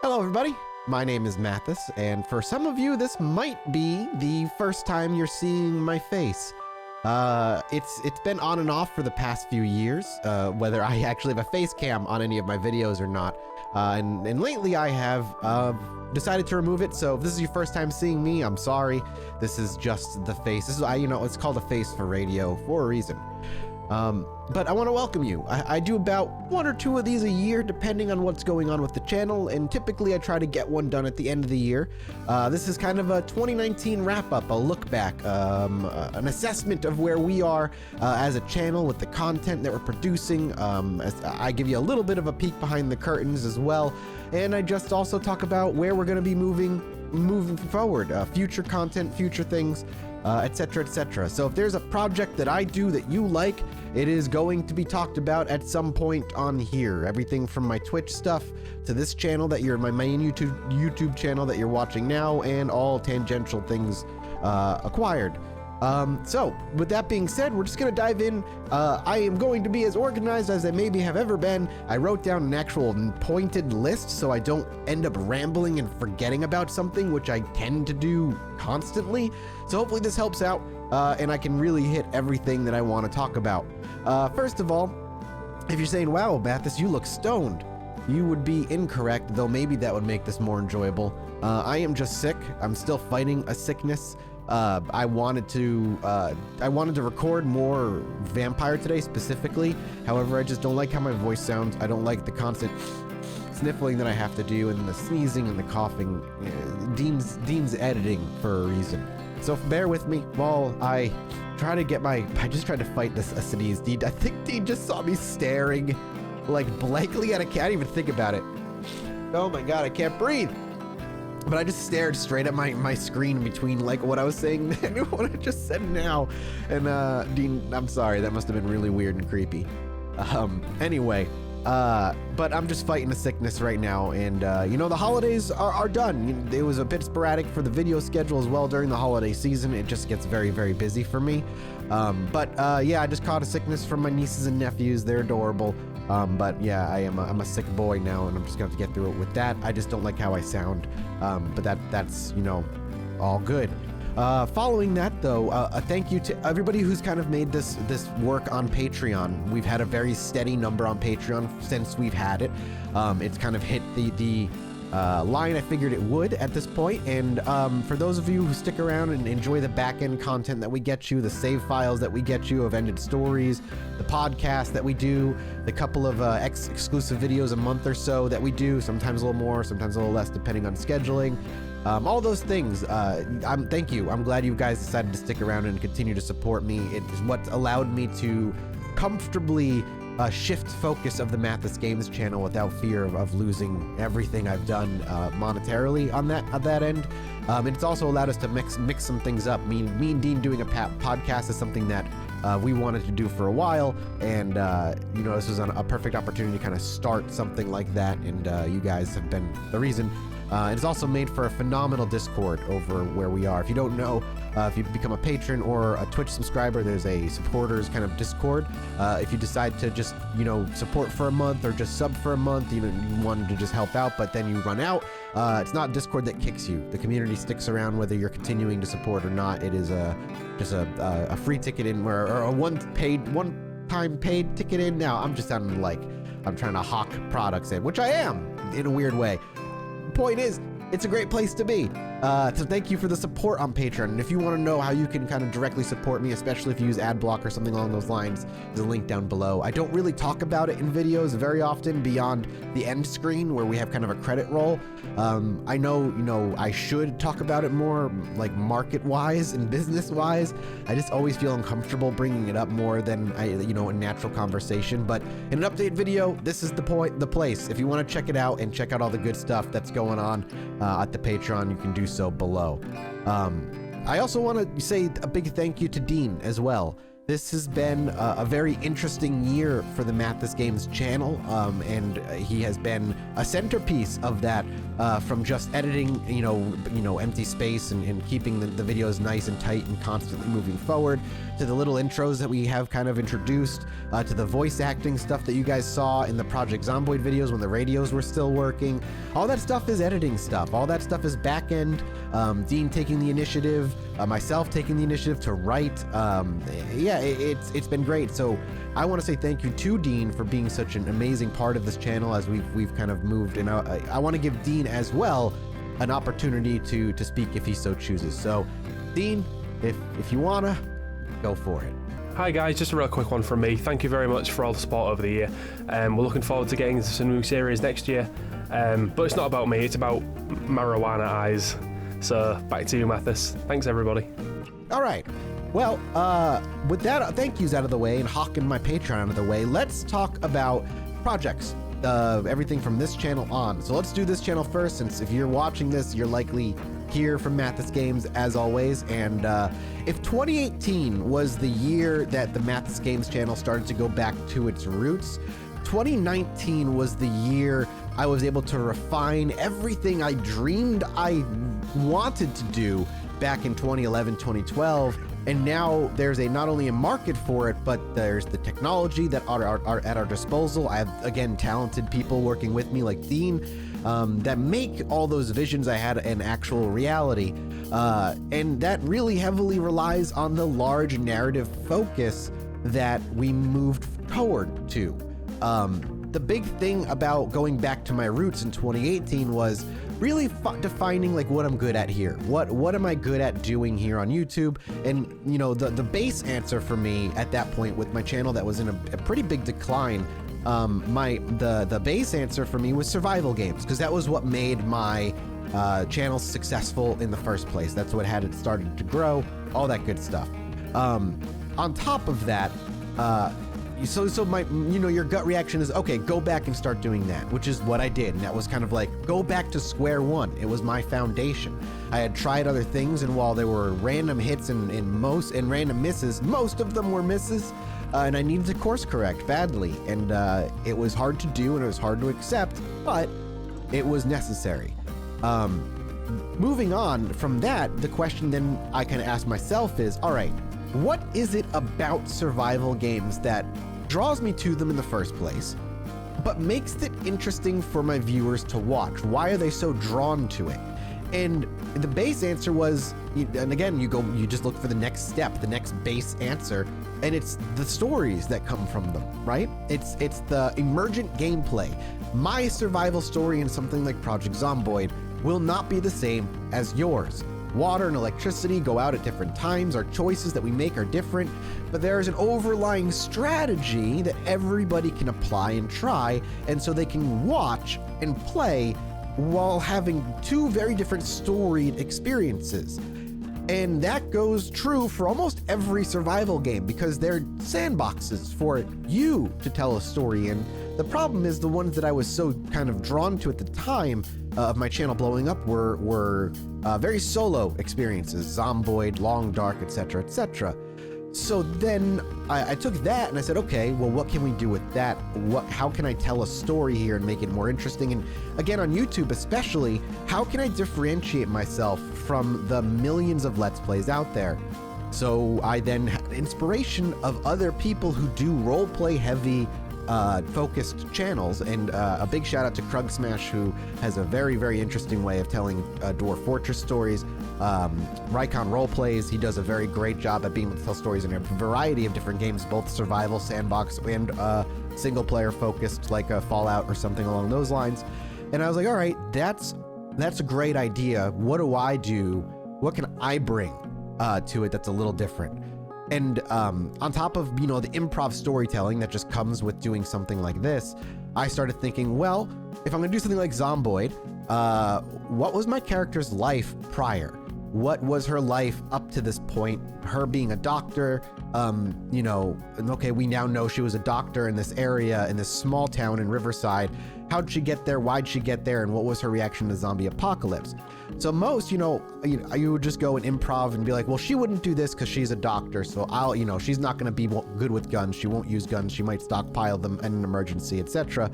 Hello everybody, my name is Mathis, and for some of you this might be the first time you're seeing my face. It's been on and off for the past few years, whether I actually have a face cam on any of my videos or not. And lately I have decided to remove it, so if this is your first time seeing me, I'm sorry. This is just the face. This is, it's called a face for radio for a reason. But I want to welcome you. I do about 1 or 2 of these a year, depending on what's going on with the channel, and typically I try to get one done at the end of the year. This is kind of a 2019 wrap-up, a look back, an assessment of where we are as a channel with the content that we're producing. I give you a little bit of a peek behind the curtains as well, and I just also talk about where we're going to be moving forward, future content, future things, etc., etc. So if there's a project that I do that you like, it is going to be talked about at some point on here. Everything from my Twitch stuff to this channel that you're my main YouTube channel that you're watching now, and all tangential things acquired. So with that being said, we're just gonna dive in. I am going to be as organized as I maybe have ever been. I wrote down an actual pointed list so I don't end up rambling and forgetting about something, which I tend to do constantly. So hopefully this helps out, and I can really hit everything that I want to talk about. First of all, if you're saying, wow, Mathis, you look stoned, you would be incorrect, though maybe that would make this more enjoyable. I am just sick. I'm still fighting a sickness. I wanted to record more vampire today specifically. However, I just don't like how my voice sounds. I don't like the constant sniffling that I have to do, and the sneezing and the coughing. Dean's editing for a reason. So bear with me while I try to get I just tried to fight a sneeze. I think Dean just saw me staring like blankly at a cat. I didn't even think about it. Oh my God, I can't breathe. But I just stared straight at my screen between like what I was saying then and what I just said now. And Dean, I'm sorry, that must have been really weird and creepy. Anyway, but I'm just fighting a sickness right now, and the holidays are done. It was a bit sporadic for the video schedule as well during the holiday season. It just gets very, very busy for me. Yeah, I just caught a sickness from my nieces and nephews. They're adorable. But yeah, I'm a sick boy now, and I'm just gonna have to get through it with that. I just don't like how I sound, but that's all good. Following that though, a thank you to everybody who's kind of made this work on Patreon. We've had a very steady number on Patreon since we've had it. It's kind of hit the line I figured it would at this point, and for those of you who stick around and enjoy the back-end content that we get you, the save files that we get you of ended stories, the podcast that we do, the couple of exclusive videos a month or so that we do, sometimes a little more, sometimes a little less depending on scheduling, all those things, thank you. I'm glad you guys decided to stick around and continue to support me. It is what allowed me to comfortably shift focus of the Mathis Games channel without fear of losing everything I've done monetarily on that end. It's also allowed us to mix some things up. Me and Dean doing a podcast is something that we wanted to do for a while, and this was a perfect opportunity to kind of start something like that, and you guys have been the reason. It's also made for a phenomenal Discord over where we are. If you don't know, if you become a patron or a Twitch subscriber, there's a supporters kind of Discord. If you decide to just, support for a month or just sub for a month, you wanted to just help out, but then you run out, it's not Discord that kicks you. The community sticks around whether you're continuing to support or not. It is just a free ticket in, or a one-time paid ticket in. Now, I'm just sounding like I'm trying to hawk products in, which I am in a weird way. Point is, it's a great place to be. So thank you for the support on Patreon. And if you want to know how you can kind of directly support me, especially if you use AdBlock or something along those lines, there's a link down below. I don't really talk about it in videos very often beyond the end screen where we have kind of a credit roll. I know, I should talk about it more like market-wise and business-wise. I just always feel uncomfortable bringing it up more than a natural conversation. But in an update video, this is the place. If you want to check it out and check out all the good stuff that's going on at the Patreon, you can do so below. I also want to say a big thank you to Dean as well. This has been a very interesting year for the Mathis Games channel, and he has been a centerpiece of that, from just editing, empty space and keeping the videos nice and tight and constantly moving forward, to the little intros that we have kind of introduced, to the voice acting stuff that you guys saw in the Project Zomboid videos when the radios were still working. All that stuff is editing stuff. All that stuff is back end. Dean taking the initiative, myself taking the initiative to write. It's been great. So I want to say thank you to Dean for being such an amazing part of this channel as we've kind of moved, and I want to give Dean as well an opportunity to speak if he so chooses. So Dean, if you wanna, go for it. Hi guys, just a real quick one from me. Thank you very much for all the support over the year. We're looking forward to getting into some new series next year, but it's not about me, it's about marijuana eyes. So back to you, Mathis. Thanks everybody. All right. Well, with that, thank yous out of the way and hawking my Patreon out of the way, let's talk about projects. Everything from this channel on. So let's do this channel first, since if you're watching this, you're likely here from Mathis Games as always. And if 2018 was the year that the Mathis Games channel started to go back to its roots, 2019 was the year I was able to refine everything I dreamed I wanted to do back in 2011, 2012. And now there's not only a market for it, but there's the technology that are at our disposal. I have, again, talented people working with me like Dean, that make all those visions I had an actual reality. And that really heavily relies on the large narrative focus that we moved toward to. The big thing about going back to my roots in 2018 was really defining like what I'm good at here. What am I good at doing here on YouTube? And the base answer for me at that point with my channel that was in a pretty big decline, the base answer for me was survival games, because that was what made my channel successful in the first place. That's what had it started to grow, all that good stuff. On top of that, so my, your gut reaction is, okay, go back and start doing that, which is what I did. And that was kind of like, go back to square one. It was my foundation. I had tried other things, and while there were random hits and random misses, most of them were misses, and I needed to course correct badly. And it was hard to do, and it was hard to accept, but it was necessary. Moving on from that, the question then I kind of ask myself is, all right, what is it about survival games that draws me to them in the first place, but makes it interesting for my viewers to watch? Why are they so drawn to it? And the base answer was, and again, you just look for the next step, the next base answer, and it's the stories that come from them, right? It's the emergent gameplay. My survival story in something like Project Zomboid will not be the same as yours. Water and electricity go out at different times. Our choices that we make are different, but there is an overlying strategy that everybody can apply and try, and so they can watch and play while having two very different storied experiences. And that goes true for almost every survival game, because they're sandboxes for you to tell a story in. The problem is the ones that I was so kind of drawn to at the time of my channel blowing up were very solo experiences, Zomboid, Long Dark, etc., etc. So then I took that and I said, okay, well, what can we do with that? How can I tell a story here and make it more interesting? And again, on YouTube especially, how can I differentiate myself from the millions of Let's Plays out there? So I then had inspiration of other people who do roleplay heavy focused channels, and a big shout out to Krug Smash, who has a very, very interesting way of telling Dwarf Fortress stories. Rycon Roleplays, he does a very great job at being able to tell stories in a variety of different games, both survival, sandbox, and single player focused, like a Fallout or something along those lines. And I was like, all right, that's a great idea. What do I do? What can I bring to it that's a little different? And on top of, the improv storytelling that just comes with doing something like this, I started thinking, well, if I'm gonna do something like Zomboid, what was my character's life prior? What was her life up to this point? Her being a doctor, okay, we now know she was a doctor in this area, in this small town in Riverside. How'd she get there? Why'd she get there? And what was her reaction to zombie apocalypse? So most, you would just go and improv and be like, well, she wouldn't do this because she's a doctor, so she's not going to be good with guns. She won't use guns. She might stockpile them in an emergency, etc.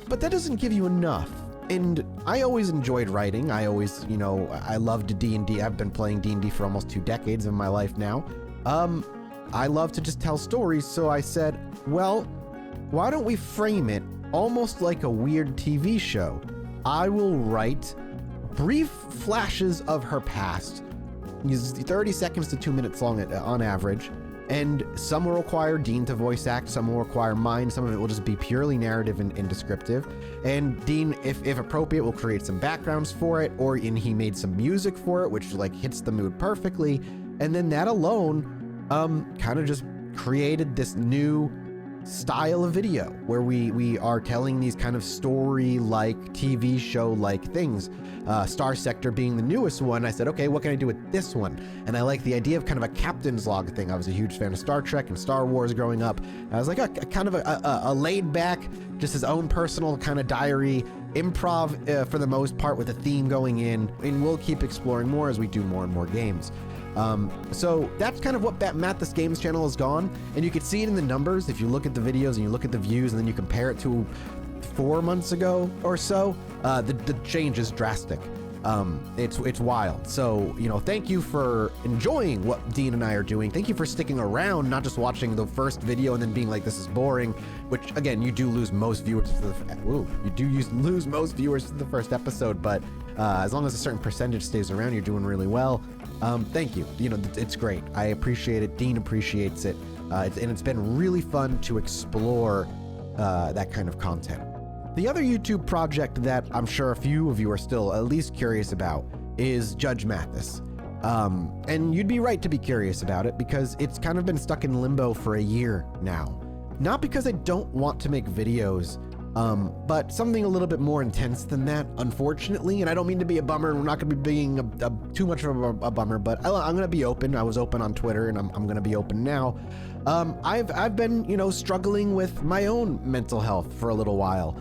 But that doesn't give you enough. And I always enjoyed writing. I always, I loved D&D. I've been playing D&D for almost 2 decades of my life now. I love to just tell stories. So I said, well, why don't we frame it almost like a weird TV show? I will write brief flashes of her past, 30 seconds to 2 minutes long on average, and some will require Dean to voice act, some will require mine, some of it will just be purely narrative and descriptive, and Dean, if appropriate, will create some backgrounds for it, and he made some music for it, which like hits the mood perfectly, and then that alone kind of just created this new style of video where we are telling these kind of story-like, TV show-like things. Star Sector being the newest one, I said, okay, what can I do with this one? And I like the idea of kind of a captain's log thing. I was a huge fan of Star Trek and Star Wars growing up. I was like a kind of a laid-back, just his own personal kind of diary, improv for the most part with a theme going in, and we'll keep exploring more as we do more and more games. So that's kind of what that Mathis Games channel has gone, and you can see it in the numbers if you look at the videos and you look at the views and then you compare it to 4 months ago or so. The change is drastic. It's wild. So, thank you for enjoying what Dean and I are doing. Thank you for sticking around, not just watching the first video and then being like, this is boring, which again, you do lose most viewers to lose most viewers to the first episode, but as long as a certain percentage stays around, you're doing really well. Thank you. It's great. I appreciate it. Dean appreciates it. And it's been really fun to explore that kind of content. The other YouTube project that I'm sure a few of you are still at least curious about is Judge Mathis. And you'd be right to be curious about it because it's kind of been stuck in limbo for a year now. Not because I don't want to make videos, but something a little bit more intense than that, unfortunately. And I don't mean to be a bummer, and we're not going to be being too much of a bummer, but I'm going to be open. I was open on Twitter, and I'm going to be open now. I've been, struggling with my own mental health for a little while.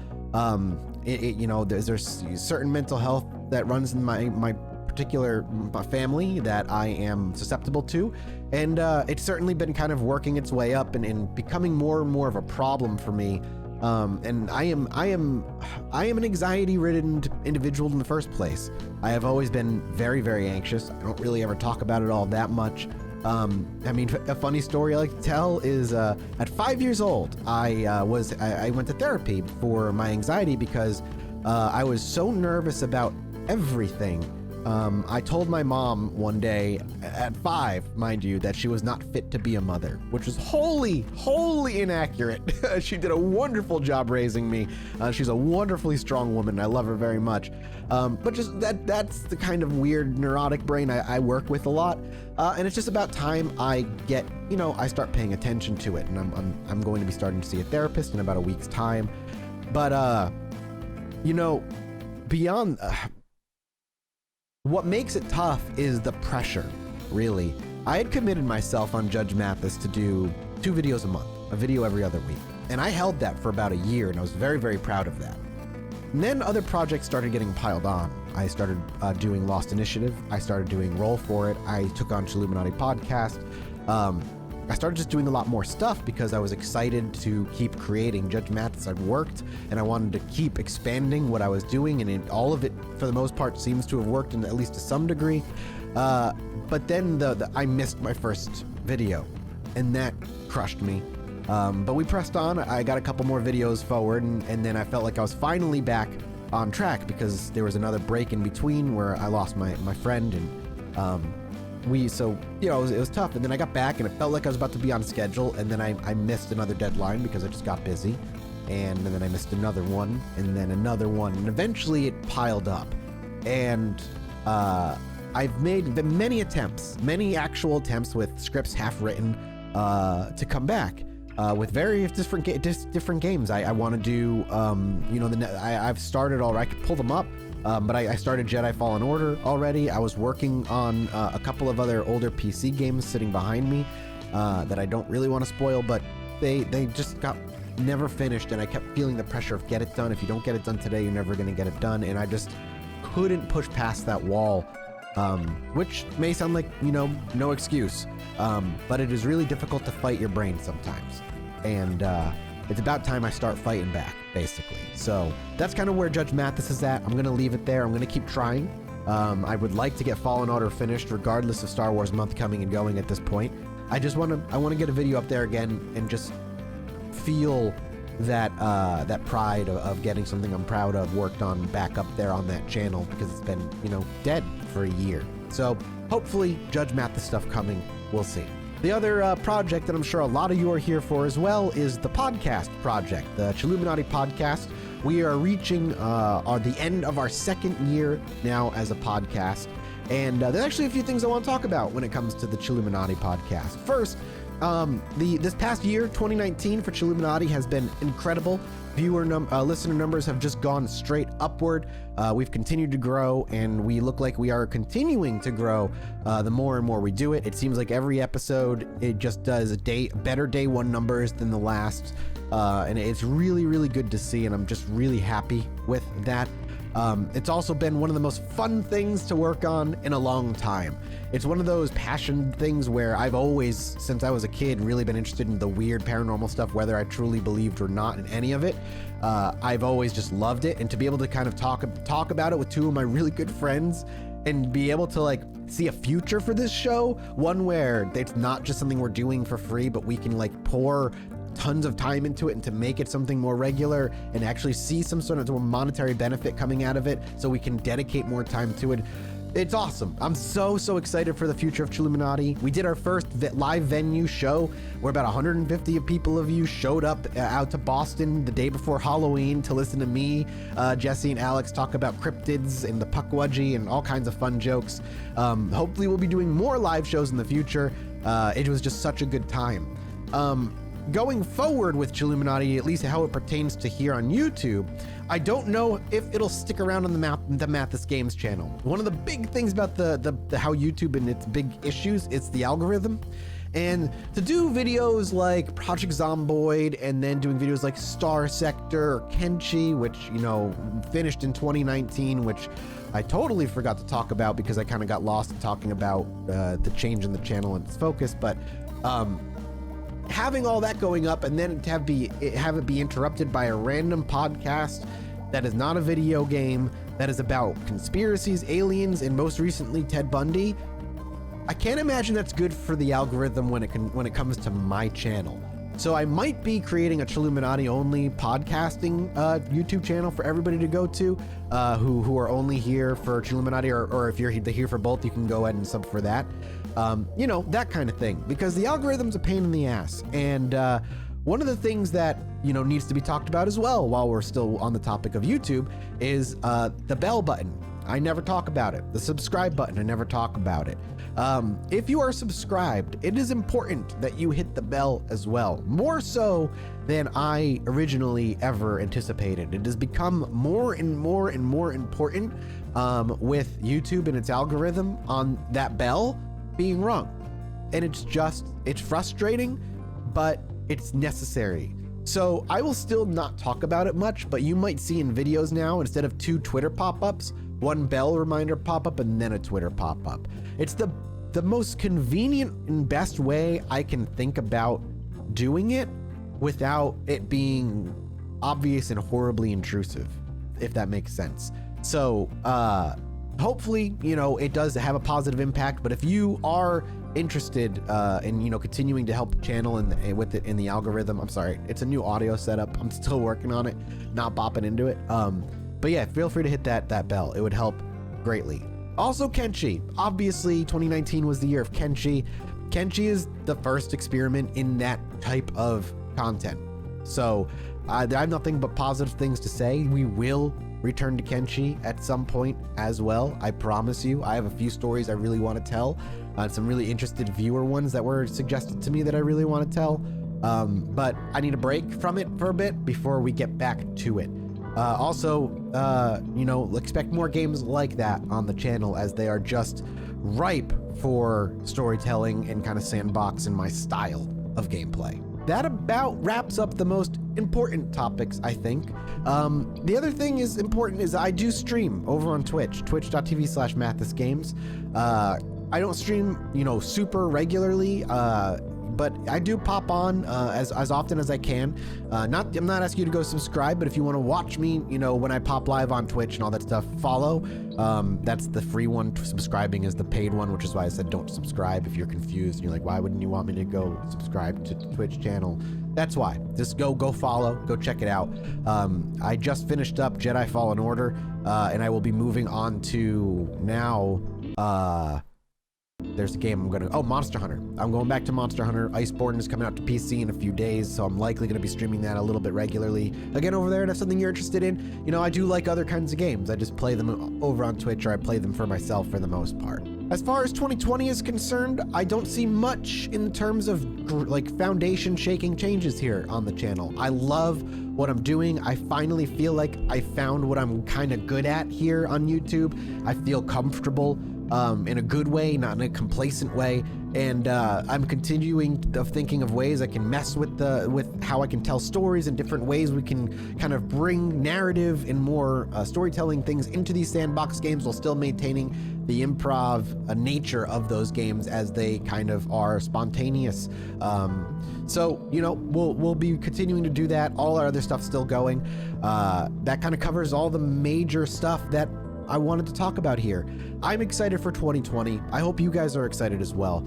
There's certain mental health that runs in my particular family that I am susceptible to, and it's certainly been kind of working its way up and becoming more and more of a problem for me. And I am an anxiety-ridden individual in the first place. I have always been very, very anxious. I don't really ever talk about it all that much. A funny story I like to tell is at 5 years old, I went to therapy for my anxiety because I was so nervous about everything. I told my mom one day, at 5, mind you, that she was not fit to be a mother, which was wholly inaccurate. She did a wonderful job raising me. She's a wonderfully strong woman. I love her very much. But just that's the kind of weird neurotic brain I work with a lot. And it's just about time I get, I start paying attention to it. And I'm going to be starting to see a therapist in about a week's time. But, beyond... what makes it tough is the pressure, really. I had committed myself on Judge Mathis to do 2 videos a month, a video every other week. And I held that for about a year, and I was very, very proud of that. And then other projects started getting piled on. I started doing Lost Initiative. I started doing Roll For It. I took on Chilli Minotti podcast. I started just doing a lot more stuff because I was excited to keep creating. Judge Mathis, I've worked, and I wanted to keep expanding what I was doing, and all of it, for the most part, seems to have worked, in at least to some degree. But then I missed my first video, and that crushed me. But we pressed on. I got a couple more videos forward, and then I felt like I was finally back on track because there was another break in between where I lost my friend, and it was tough. And then I got back and it felt like I was about to be on schedule, and then I missed another deadline because I just got busy, and then I missed another one, and then another one, and eventually it piled up. And I've made many actual attempts with scripts half written to come back with various different games. I want to do I've started already. I could pull them up. But I started Jedi Fallen Order already. I was working on a couple of other older PC games sitting behind me that I don't really want to spoil, but they just got never finished, and I kept feeling the pressure of get it done. If you don't get it done today, you're never going to get it done. And couldn't push past that wall, which may sound like, no excuse, but it is really difficult to fight your brain sometimes. And it's about time I start fighting back, basically. So that's kind of where Judge Mathis is at. I'm going to leave it there. I'm going to keep trying. I would like to get Fallen Order finished regardless of Star Wars month coming and going at this point. I want to get a video up there again and just feel that pride of getting something I'm proud of worked on back up there on that channel, because it's been, dead for a year. So hopefully Judge Mathis stuff coming. We'll see. The other project that I'm sure a lot of you are here for as well is the podcast project, the Chilluminati podcast. We are reaching the end of our second year now as a podcast, and there's actually a few things I want to talk about when it comes to the Chilluminati podcast. First, this past year, 2019 for Chilluminati has been incredible. Listener numbers have just gone straight upward. We've continued to grow, and we look like we are continuing to grow the more and more we do it. It seems like every episode, it just does better day one numbers than the last, and it's really, really good to see, and I'm just really happy with that. It's also been one of the most fun things to work on in a long time. It's one of those passion things where I've always, since I was a kid, really been interested in the weird paranormal stuff, whether I truly believed or not in any of it. I've always just loved it, and to be able to kind of talk about it with two of my really good friends and be able to see a future for this show, one where it's not just something we're doing for free, but we can pour tons of time into it and to make it something more regular and actually see some sort of monetary benefit coming out of it so we can dedicate more time to it. It's awesome. I'm so excited for the future of Chilluminati. We did our first live venue show where about 150 people of you showed up out to Boston the day before Halloween to listen to me, Jesse, and Alex talk about cryptids and the Puckwudgie and all kinds of fun jokes. Hopefully we'll be doing more live shows in the future. It was just such a good time. Going forward with Chilluminati, at least how it pertains to here on YouTube, I don't know if it'll stick around on the Mathis Games channel. One of the big things about the how YouTube and its big issues, it's the algorithm. And to do videos like Project Zomboid and then doing videos like Star Sector or Kenshi, which, finished in 2019, which I totally forgot to talk about because I kind of got lost in talking about the change in the channel and its focus, but having all that going up and then to have it be interrupted by a random podcast that is not a video game, that is about conspiracies, aliens, and most recently Ted Bundy, I can't imagine that's good for the algorithm when it comes to my channel. So I might be creating a Chilluminati only podcasting YouTube channel for everybody to go to who are only here for Chilluminati, or if you're here for both, you can go ahead and sub for that. That kind of thing, because the algorithm's a pain in the ass. And one of the things that, needs to be talked about as well while we're still on the topic of YouTube is the bell button. I never talk about it. The subscribe button, I never talk about it. If you are subscribed, it is important that you hit the bell as well, more so than I originally ever anticipated. It has become more and more and more important with YouTube and its algorithm on that bell being wrong. And it's frustrating, but it's necessary. So I will still not talk about it much, but you might see in videos now, instead of 2 Twitter pop-ups, 1 bell reminder pop-up and then a Twitter pop-up. It's the most convenient and best way I can think about doing it without it being obvious and horribly intrusive, if that makes sense. So hopefully, it does have a positive impact, but if you are interested in, continuing to help the channel and with it in the algorithm, I'm sorry, it's a new audio setup. I'm still working on it, not bopping into it. But yeah, feel free to hit that bell. It would help greatly. Also, Kenshi. Obviously, 2019 was the year of Kenshi. Kenshi is the first experiment in that type of content. So I have nothing but positive things to say. We will return to Kenshi at some point as well. I promise you. I have a few stories I really want to tell. Some really interested viewer ones that were suggested to me that I really want to tell. But I need a break from it for a bit before we get back to it. Expect more games like that on the channel, as they are just ripe for storytelling and kind of sandbox in my style of gameplay. That about wraps up the most important topics, I think. The other thing is important is I do stream over on Twitch, twitch.tv/Mathis Games. I don't stream, super regularly, but I do pop on as often as I can. I'm not asking you to go subscribe, but if you want to watch me, when I pop live on Twitch and all that stuff, follow. That's the free one. Subscribing is the paid one, which is why I said don't subscribe. If you're confused and you're like, why wouldn't you want me to go subscribe to the Twitch channel? That's why. Just go follow, go check it out. I just finished up Jedi Fallen Order, and I will be moving on to now. There's a game Monster Hunter. I'm going back to Monster Hunter. Iceborne is coming out to PC in a few days, so I'm likely going to be streaming that a little bit regularly. Again, over there, and if something you're interested in, I do like other kinds of games. I just play them over on Twitch, or I play them for myself for the most part. As far as 2020 is concerned, I don't see much in terms of foundation shaking changes here on the channel. I love what I'm doing. I finally feel like I found what I'm kind of good at here on YouTube. I feel comfortable in a good way, not in a complacent way, and I'm continuing thinking of ways I can mess with how I can tell stories and different ways we can kind of bring narrative and more storytelling things into these sandbox games while still maintaining the improv nature of those games as they kind of are spontaneous. So we'll be continuing to do that. All our other stuff's still going. That kind of covers all the major stuff that I wanted to talk about here. I'm excited for 2020. I hope you guys are excited as well.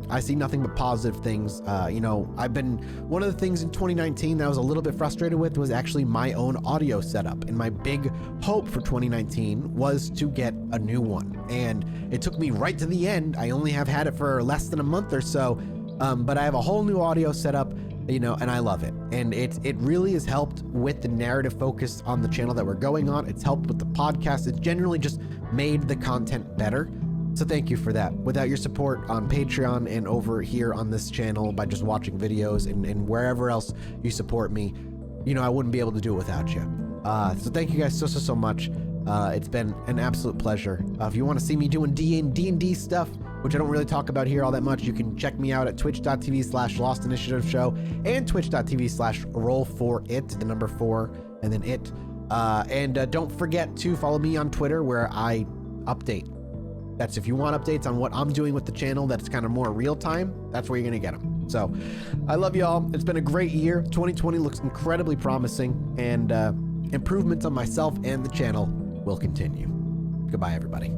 I see nothing but positive things. One of the things in 2019 that I was a little bit frustrated with was actually my own audio setup. And my big hope for 2019 was to get a new one. And it took me right to the end. I only have had it for less than a month or so. But I have a whole new audio setup, and I love it. And it really has helped with the narrative focus on the channel that we're going on. It's helped with the podcast. It's generally just made the content better. So thank you for that. Without your support on Patreon and over here on this channel by just watching videos and wherever else you support me, I wouldn't be able to do it without you. So thank you guys so much. It's been an absolute pleasure. If you want to see me doing D&D stuff, which I don't really talk about here all that much, you can check me out at twitch.tv/Lost Initiative Show and twitch.tv/Roll4It, the number 4 and then it. And don't forget to follow me on Twitter where I update. That's if you want updates on what I'm doing with the channel that's kind of more real time, that's where you're going to get them. So I love you all. It's been a great year. 2020 looks incredibly promising, and improvements on myself and the channel will continue. Goodbye, everybody.